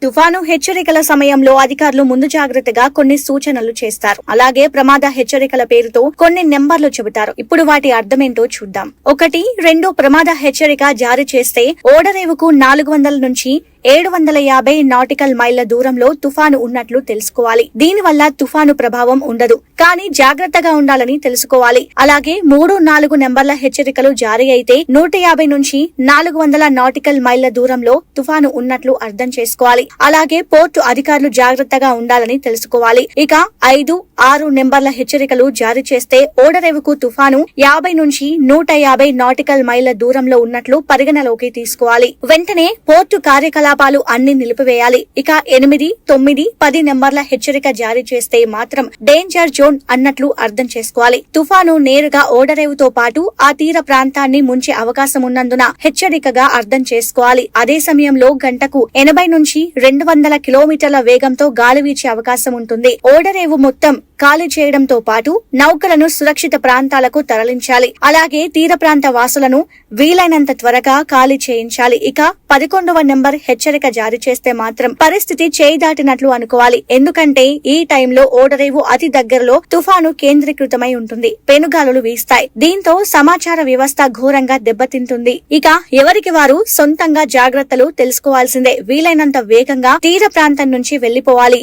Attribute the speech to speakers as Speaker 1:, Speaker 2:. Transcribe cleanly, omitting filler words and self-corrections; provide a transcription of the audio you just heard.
Speaker 1: తుఫాను హెచ్చరికల సమయంలో అధికారులు ముందు జాగ్రత్తగా కొన్ని సూచనలు చేస్తారు. అలాగే ప్రమాద హెచ్చరికల పేరుతో కొన్ని నెంబర్లు చెబుతారు. ఇప్పుడు వాటి అర్థమేంటో చూద్దాం. 1, 2 ప్రమాద హెచ్చరిక జారీ చేస్తే ఓడరేవుకు 400 నుంచి 750 నాటికల్ మైళ్ల దూరంలో తుఫాను ఉన్నట్లు తెలుసుకోవాలి. దీనివల్ల తుఫాను ప్రభావం ఉండదు, కానీ జాగ్రత్తగా ఉండాలని తెలుసుకోవాలి. అలాగే 3, 4 నెంబర్ల హెచ్చరికలు జారీ అయితే 150 నుంచి 400 నాటికల్ మైళ్ల దూరంలో తుఫాను ఉన్నట్లు అర్థం చేసుకోవాలి. అలాగే పోర్టు అధికారులు జాగ్రత్తగా ఉండాలని తెలుసుకోవాలి. ఇక 5, 6 నెంబర్ల హెచ్చరికలు జారీ చేస్తే ఓడరేవుకు తుఫాను 50 నుంచి 150 నాటికల్ మైళ్ల దూరంలో ఉన్నట్లు పరిగణలోకి తీసుకోవాలి. వెంటనే పోర్టు కార్యకలాపాలు అన్ని నిలిపివేయాలి. ఇక 8, 9, 10 నెంబర్ల హెచ్చరిక జారీ చేస్తే మాత్రం డేంజర్ జోన్ అన్నట్లు అర్థం చేసుకోవాలి. తుఫాను నేరుగా ఓడరేవుతో పాటు ఆ తీర ప్రాంతాన్ని ముంచే అవకాశం ఉన్నందున హెచ్చరికగా అర్థం చేసుకోవాలి. అదే సమయంలో గంటకు 80 నుంచి 200 కిలోమీటర్ల వేగంతో గాలి వీచే అవకాశం ఉంటుంది. ఓడరేవు మొత్తం ఖాళీ చేయడంతో పాటు నౌకలను సురక్షిత ప్రాంతాలకు తరలించాలి. అలాగే తీర ప్రాంత వాసులను వీలైనంత త్వరగా ఖాళీ చేయించాలి. ఇక 11వ నెంబర్ హెచ్చరిక జారీ చేస్తే మాత్రం పరిస్థితి చేయి దాటినట్లు అనుకోవాలి. ఎందుకంటే ఈ టైంలో ఓడరేవు అతి దగ్గరలో తుఫాను కేంద్రీకృతమై ఉంటుంది. పెనుగాలులు వీస్తాయి. దీంతో సమాచార వ్యవస్థ ఘోరంగా దెబ్బతింటుంది. ఇక ఎవరికి వారు సొంతంగా జాగ్రత్తలు తెలుసుకోవాల్సిందే. వీలైనంత వేగంగా తీర ప్రాంతం నుంచి వెళ్లిపోవాలి.